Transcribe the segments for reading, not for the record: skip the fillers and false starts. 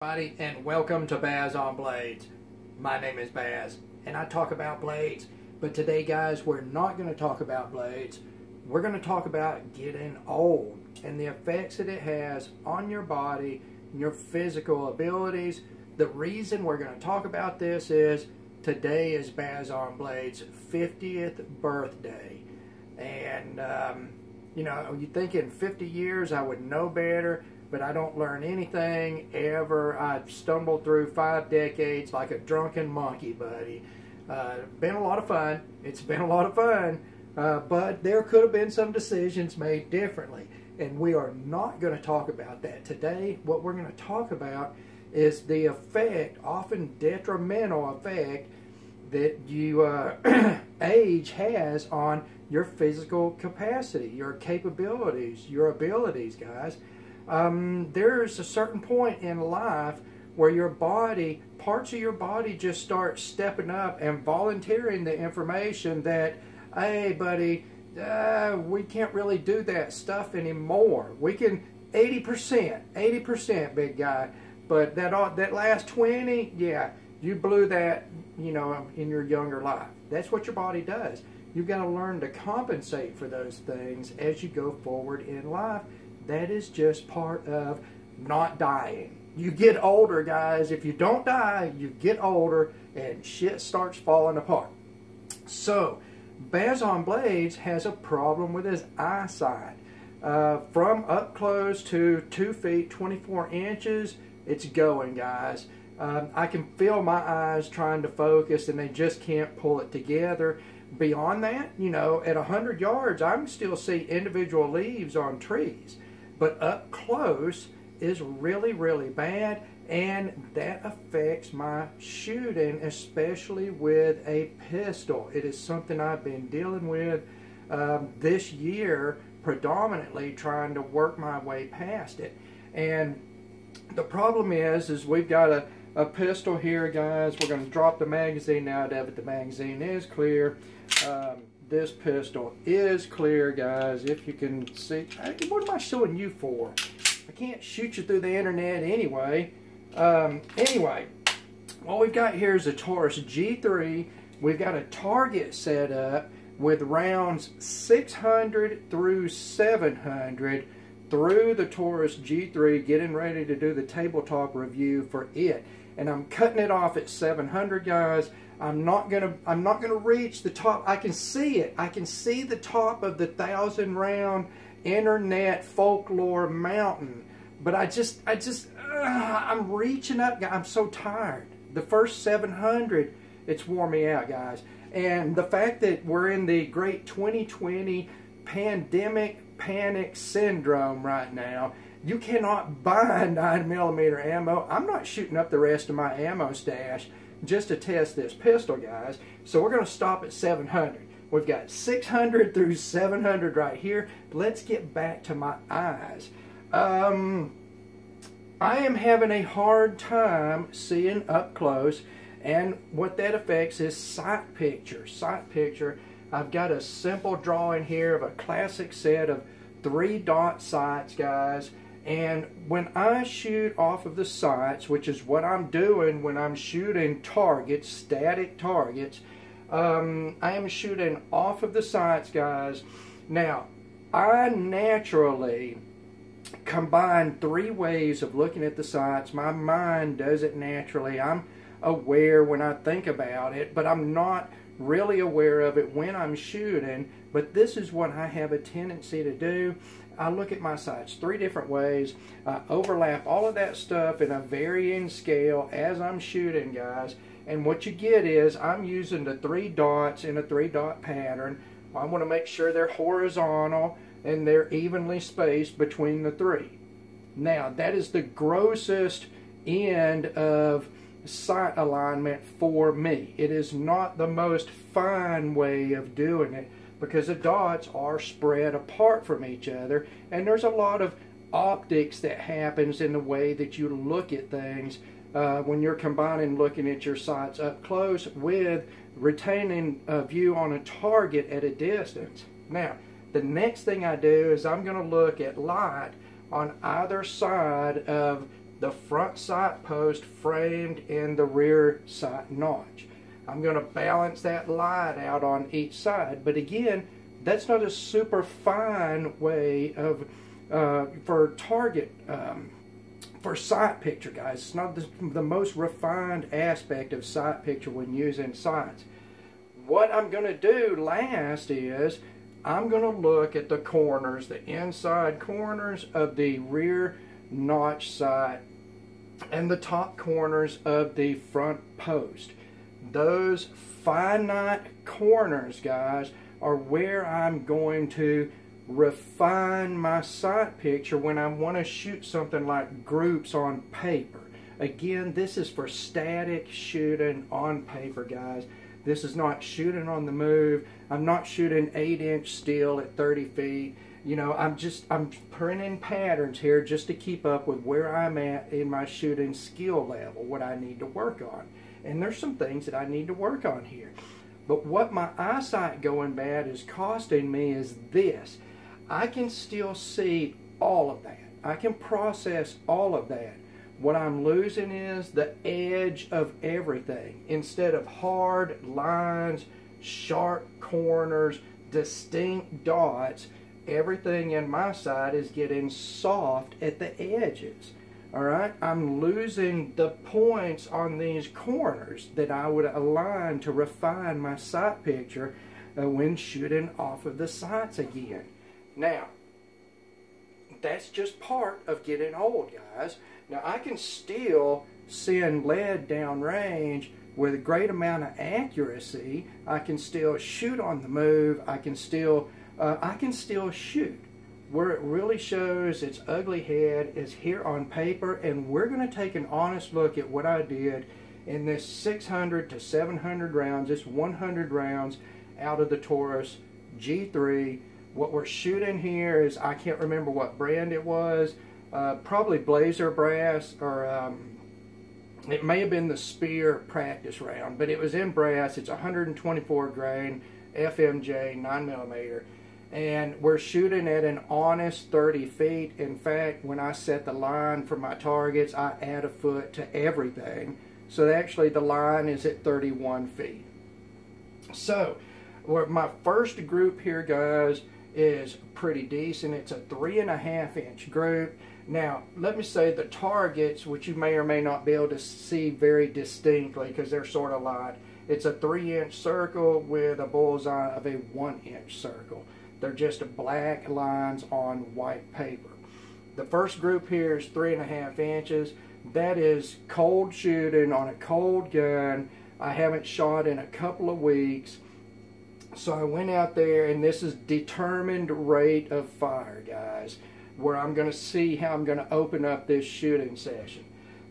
Everybody, and welcome to Baz on Blades. My name is Baz, and I talk about blades. But today, guys, we're not going to talk about blades. We're going to talk about getting old and the effects that it has on your body, your physical abilities. The reason we're going to talk about this is today is Baz on Blades' 50th birthday. And, you know, you think in 50 years I would know better, but I don't learn anything ever. I've stumbled through 5 decades like a drunken monkey, buddy. Been a lot of fun. It's been a lot of fun, but there could have been some decisions made differently, and we are not going to talk about that today. What we're going to talk about is the effect, often detrimental effect, that you age has on your physical capacity, your capabilities, your abilities, guys. There's a certain point in life where your body, parts of your body just start stepping up and volunteering the information that, hey buddy, we can't really do that stuff anymore. We can 80% big guy, but that last 20, yeah, you blew that, you know, in your younger life. That's what your body does. You've got to learn to compensate for those things as you go forward in life. That is just part of not dying. You get older, guys. If you don't die, you get older and shit starts falling apart. So, Baz on Blades has a problem with his eyesight. From up close to 2 feet, 24 inches, it's going, guys. I can feel my eyes trying to focus and they just can't pull it together. Beyond that, you know, at 100 yards, I can still see individual leaves on trees. But up close is really, really bad, and that affects my shooting, especially with a pistol. It is something I've been dealing with this year, predominantly trying to work my way past it. And the problem is we've got a pistol here, guys. We're going to drop the magazine now, David. The magazine is clear. This pistol is clear, guys. If you can see, what am I showing you for? I can't shoot you through the internet anyway. Anyway, what we've got here is a Taurus G3. We've got a target set up with rounds 600 through 700 through the Taurus G3, getting ready to do the tabletop review for it. And I'm cutting it off at 700, guys. I'm not gonna reach the top. I can see it. I can see the top of the 1,000 round internet folklore mountain. But I'm reaching up, guys. I'm so tired. The first 700, it's worn me out, guys. And the fact that we're in the great 2020 pandemic panic syndrome right now, you cannot buy 9mm ammo. I'm not shooting up the rest of my ammo stash just to test this pistol, guys. So we're going to stop at 700. We've got 600 through 700 right here. Let's get back to my eyes. I am having a hard time seeing up close, and what that affects is sight picture. Sight picture. I've got a simple drawing here of a classic set of 3-dot sights, guys. And when I shoot off of the sights, which is what I'm doing when I'm shooting targets, static targets, I am shooting off of the sights, guys. Now, I naturally combine 3 ways of looking at the sights. My mind does it naturally. I'm aware when I think about it, but I'm not really aware of it when I'm shooting. But this is what I have a tendency to do. I look at my sights 3 different ways. I overlap all of that stuff in a varying scale as I'm shooting, guys. And what you get is I'm using the 3 dots in a 3-dot pattern. I want to make sure they're horizontal and they're evenly spaced between the 3. Now, that is the grossest end of sight alignment for me. It is not the most fine way of doing it, because the dots are spread apart from each other, and there's a lot of optics that happens in the way that you look at things when you're combining looking at your sights up close with retaining a view on a target at a distance. Now, the next thing I do is I'm going to look at light on either side of the front sight post framed in the rear sight notch. I'm going to balance that light out on each side, but again, that's not a super fine way of for target for sight picture, guys. It's not the most refined aspect of sight picture when using sights. What I'm going to do last is I'm going to look at the corners, the inside corners of the rear notch sight and the top corners of the front post. Those finite corners, guys, are where I'm going to refine my sight picture when I want to shoot something like groups on paper. Again, this is for static shooting on paper, guys. This is not shooting on the move. I'm not shooting 8-inch steel at 30 feet. You know, I'm printing patterns here just to keep up with where I'm at in my shooting skill level, what I need to work on. And there's some things that I need to work on here. But what my eyesight going bad is costing me is this. I can still see all of that. I can process all of that. What I'm losing is the edge of everything. Instead of hard lines, sharp corners, distinct dots, everything in my sight is getting soft at the edges. All right, I'm losing the points on these corners that I would align to refine my sight picture when shooting off of the sights again. Now, that's just part of getting old, guys. Now, I can still send lead downrange with a great amount of accuracy. I can still shoot on the move. I can still shoot. Where it really shows its ugly head is here on paper, and we're going to take an honest look at what I did in this 600 to 700 rounds, this 100 rounds out of the Taurus G3. What we're shooting here is, I can't remember what brand it was, probably Blazer brass, or it may have been the Spear practice round, but it was in brass. It's 124 grain FMJ 9mm. And we're shooting at an honest 30 feet. In fact, when I set the line for my targets, I add a foot to everything. So actually the line is at 31 feet. So my first group here, guys, is pretty decent. It's a 3.5-inch group. Now, let me say the targets, which you may or may not be able to see very distinctly because they're sort of light. It's a 3-inch circle with a bullseye of a 1-inch circle. They're just black lines on white paper. The first group here is 3.5 inches. That is cold shooting on a cold gun. I haven't shot in a couple of weeks. So I went out there, and this is determined rate of fire, guys, where I'm going to see how I'm going to open up this shooting session.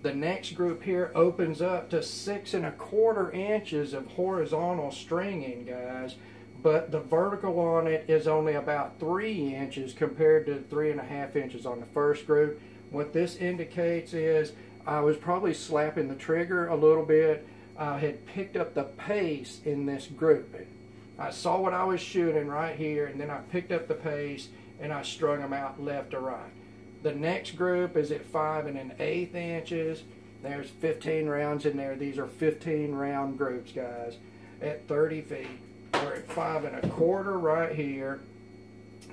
The next group here opens up to 6.25 inches of horizontal stringing, guys. But the vertical on it is only about 3 inches compared to 3.5 inches on the first group. What this indicates is I was probably slapping the trigger a little bit. I had picked up the pace in this group. I saw what I was shooting right here, and then I picked up the pace and I strung them out left to right. The next group is at 5 1/8 inches. There's 15 rounds in there. These are 15 round groups, guys, at 30 feet. We're at 5 1/4 right here.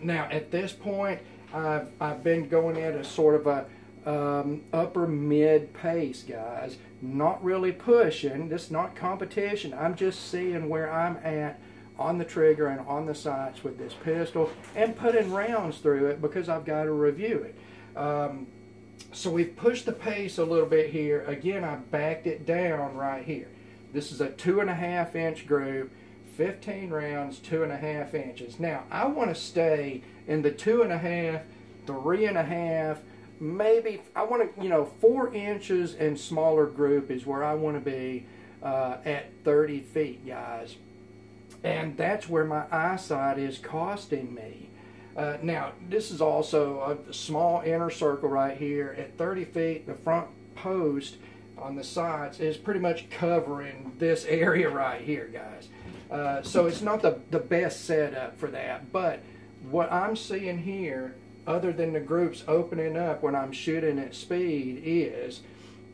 Now at this point, I've been going at a sort of a upper mid pace, guys. Not really pushing. This is not competition. I'm just seeing where I'm at on the trigger and on the sights with this pistol and putting rounds through it because I've got to review it. So we've pushed the pace a little bit here. Again, I backed it down right here. This is a 2.5 inch group. 15 rounds, 2.5 inches. Now, I want to stay in the 2.5, 3.5, maybe, I want to, 4 inches and smaller group is where I want to be at 30 feet, guys. And that's where my eyesight is costing me. Now, this is also a small inner circle right here. At 30 feet, the front post on the sights is pretty much covering this area right here, guys. So it's not the best setup for that, but what I'm seeing here other than the groups opening up when I'm shooting at speed, is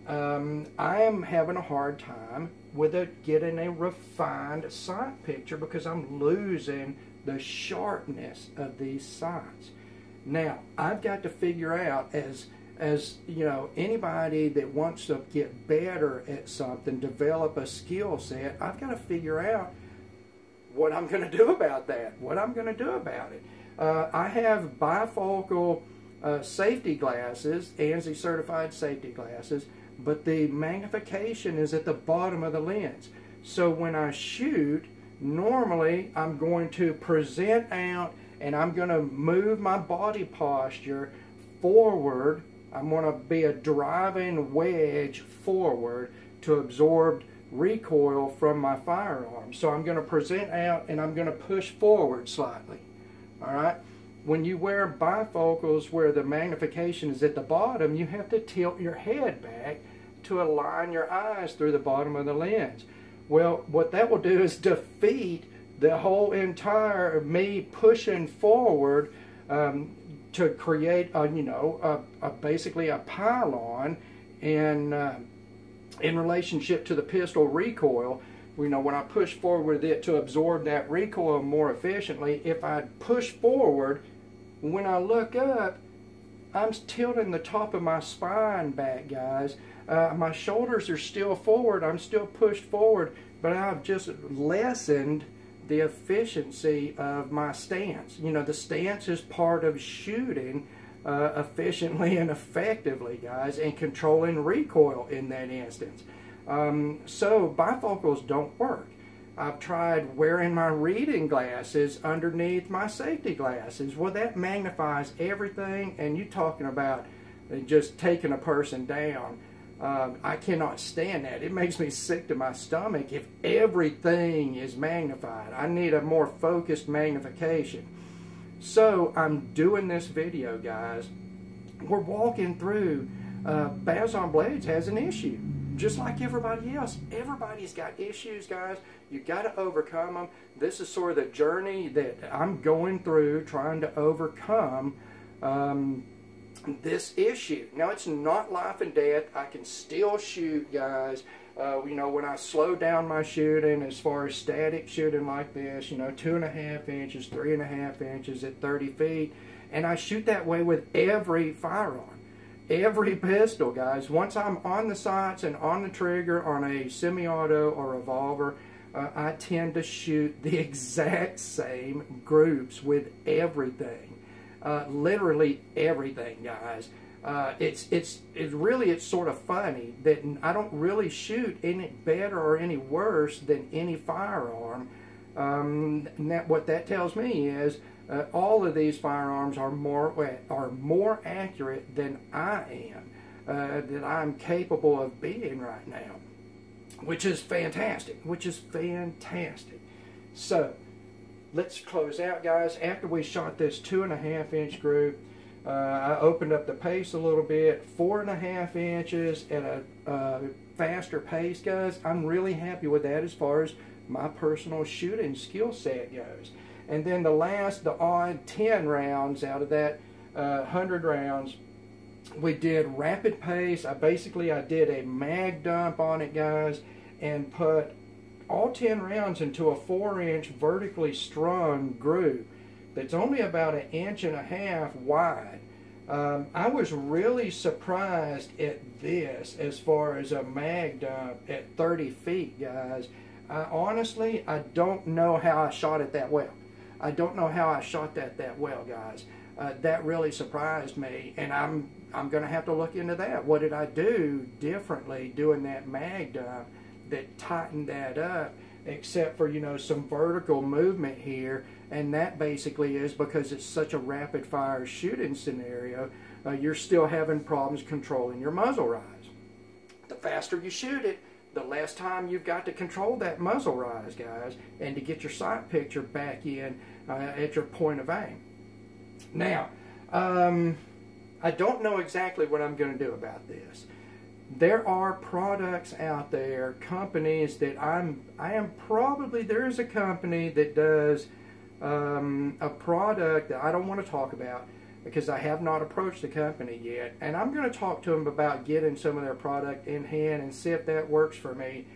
I am having a hard time with getting a refined sight picture because I'm losing the sharpness of these sights. Now, I've got to figure out, as you know, anybody that wants to get better at something, develop a skill set, I've got to figure out what I'm going to do about that, what I'm going to do about it. I have bifocal safety glasses, ANSI certified safety glasses, but the magnification is at the bottom of the lens. So when I shoot, normally I'm going to present out and I'm going to move my body posture forward. I'm going to be a driving wedge forward to absorb recoil from my firearm. So I'm going to present out and I'm going to push forward slightly. All right. When you wear bifocals where the magnification is at the bottom, you have to tilt your head back to align your eyes through the bottom of the lens. Well, what that will do is defeat the whole entire me pushing forward to create basically a pylon in relationship to the pistol recoil. You know, when I push forward with it to absorb that recoil more efficiently, if I push forward, when I look up, I'm tilting the top of my spine back, guys. My shoulders are still forward. I'm still pushed forward, but I've just lessened the efficiency of my stance. You know, the stance is part of shooting efficiently and effectively, guys, and controlling recoil in that instance. So bifocals don't work. I've tried wearing my reading glasses underneath my safety glasses. Well, that magnifies everything, and you're talking about just taking a person down. I cannot stand that. It makes me sick to my stomach if everything is magnified. I need a more focused magnification. So I'm doing this video, guys. We're walking through. Bazon Blades has an issue. Just like everybody else, everybody's got issues, guys. You got to overcome them. This is sort of the journey that I'm going through, trying to overcome this issue. Now, it's not life and death. I can still shoot, guys. You know, when I slow down my shooting, as far as static shooting like this, you know, 2.5 inches, 3.5 inches at 30 feet, and I shoot that way with every firearm. Every pistol, guys. Once I'm on the sights and on the trigger on a semi-auto or revolver, I tend to shoot the exact same groups with everything. Literally everything, guys. It's sort of funny that I don't really shoot any better or any worse than any firearm. What that tells me is all of these firearms are more accurate than I am, that I'm capable of being right now, which is fantastic. So let's close out, guys. After we shot this 2.5 inch group, I opened up the pace a little bit, 4.5 inches at a faster pace, guys. I'm really happy with that as far as my personal shooting skill set goes. And then the odd 10 rounds out of that 100 rounds, we did rapid pace. I did a mag dump on it, guys, and put all 10 rounds into a 4-inch vertically strung groove that's only about 1.5 inches wide. I was really surprised at this as far as a mag dump at 30 feet, guys. Honestly, I don't know how I shot it that well. Guys. That really surprised me, and I'm going to have to look into that. What did I do differently doing that mag dump that tightened that up, except for, you know, some vertical movement here, and that basically is because it's such a rapid fire shooting scenario, you're still having problems controlling your muzzle rise. The faster you shoot it, the less time you've got to control that muzzle rise, guys, and to get your sight picture back in at your point of aim. Now, I don't know exactly what I'm going to do about this. There are products out there, companies that there's a company that does a product that I don't want to talk about, because I have not approached the company yet. And I'm going to talk to them about getting some of their product in hand and see if that works for me.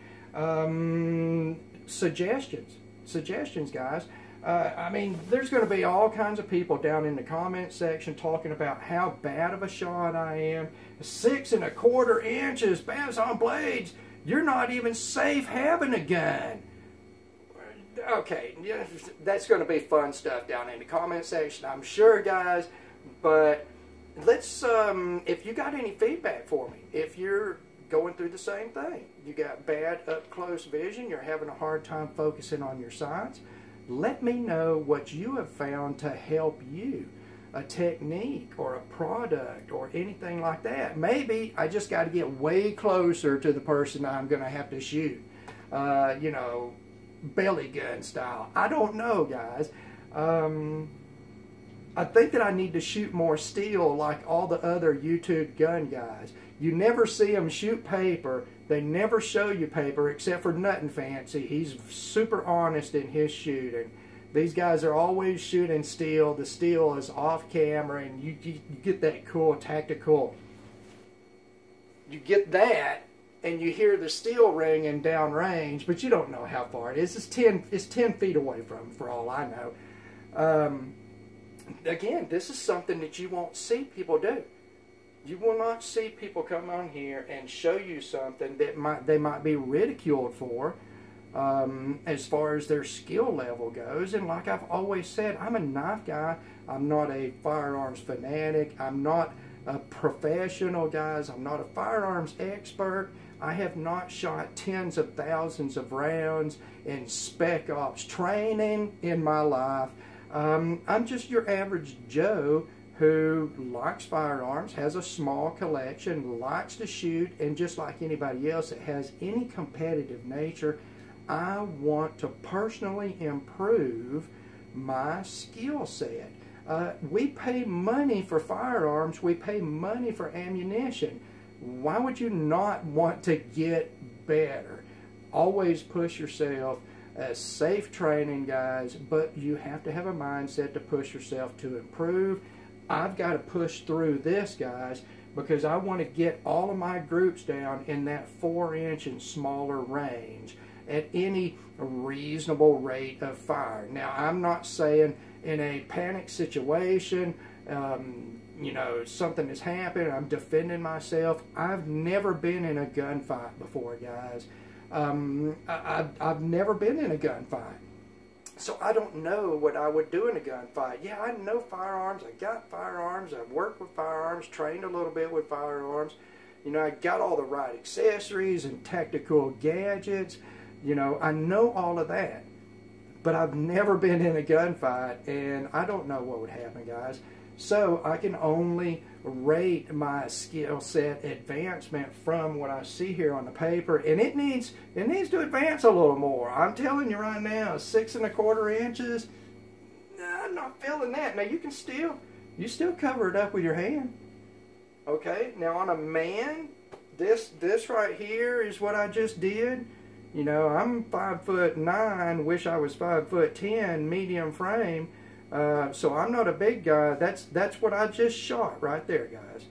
Suggestions, guys. I mean, there's going to be all kinds of people down in the comment section talking about how bad of a shot I am. 6 1/4 inches, Babs on Blades. You're not even safe having a gun. Okay, yeah, that's going to be fun stuff down in the comment section, I'm sure, guys. But let's, if you got any feedback for me, if you're going through the same thing, you got bad up-close vision, you're having a hard time focusing on your sights, let me know what you have found to help you. A technique or a product or anything like that. Maybe I just got to get way closer to the person I'm going to have to shoot. You know, belly gun style. I don't know, guys. I think that I need to shoot more steel like all the other YouTube gun guys. You never see them shoot paper. They never show you paper except for Nothing Fancy. He's super honest in his shooting. These guys are always shooting steel. The steel is off camera and you get that cool tactical. You get that and you hear the steel ringing down range, but you don't know how far it is. It's 10 feet away from him for all I know. Again, this is something that you won't see people do. You will not see people come on here and show you something that they might be ridiculed for as far as their skill level goes. And like I've always said, I'm a knife guy. I'm not a firearms fanatic. I'm not a professional, guys. I'm not a firearms expert. I have not shot tens of thousands of rounds in spec ops training in my life. I'm just your average Joe who likes firearms, has a small collection, likes to shoot, and just like anybody else that has any competitive nature, I want to personally improve my skill set. We pay money for firearms, we pay money for ammunition. Why would you not want to get better? Always push yourself. Safe training, guys, but you have to have a mindset to push yourself to improve. I've got to push through this, guys, because I want to get all of my groups down in that 4-inch and smaller range at any reasonable rate of fire. Now, I'm not saying in a panic situation, you know, something has happened, I'm defending myself. I've never been in a gunfight before, guys. I've never been in a gunfight. So I don't know what I would do in a gunfight. Yeah, I know firearms. I got firearms. I've worked with firearms, trained a little bit with firearms. You know, I got all the right accessories and tactical gadgets. You know, I know all of that. But I've never been in a gunfight, and I don't know what would happen, guys. So I can only rate my skill set advancement from what I see here on the paper, and it needs to advance a little more. I'm telling you right now, 6 1/4 inches. Nah, I'm not feeling that. Now you still cover it up with your hand. Okay, now on a man, this right here is what I just did. You know, I'm 5'9", wish I was 5'10", medium frame. So I'm not a big guy. That's what I just shot right there, guys.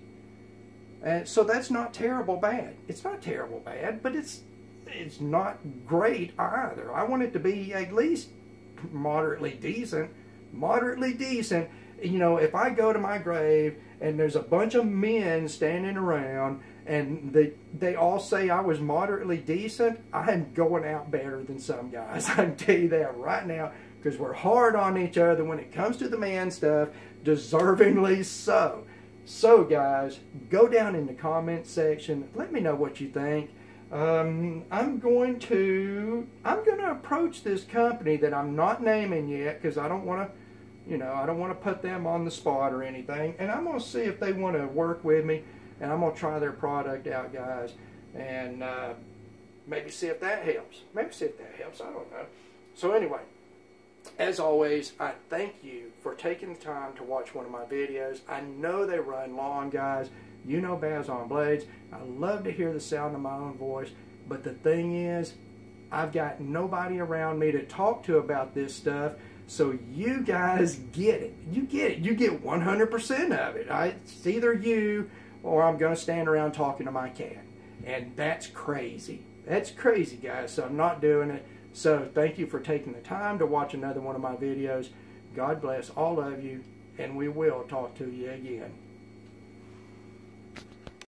And so that's not terrible bad. It's not terrible bad, but it's not great either. I want it to be at least moderately decent. Moderately decent. You know, if I go to my grave and there's a bunch of men standing around and they all say I was moderately decent, I'm going out better than some guys. I can tell you that right now, because we're hard on each other when it comes to the man stuff, deservingly so. So guys, go down in the comment section. Let me know what you think. I'm going to approach this company that I'm not naming yet, because I don't want to, you know, I don't want to put them on the spot or anything. And I'm going to see if they want to work with me, and I'm going to try their product out, guys, and maybe see if that helps. Maybe see if that helps. I don't know. So anyway, as always, I thank you for taking the time to watch one of my videos. I know they run long, guys. You know Babs on Blades. I love to hear the sound of my own voice, but the thing is, I've got nobody around me to talk to about this stuff. So you guys get it. You get it. You get 100% of it. It's either you or I'm going to stand around talking to my cat. And that's crazy. That's crazy, guys. So I'm not doing it. So thank you for taking the time to watch another one of my videos. God bless all of you, and we will talk to you again.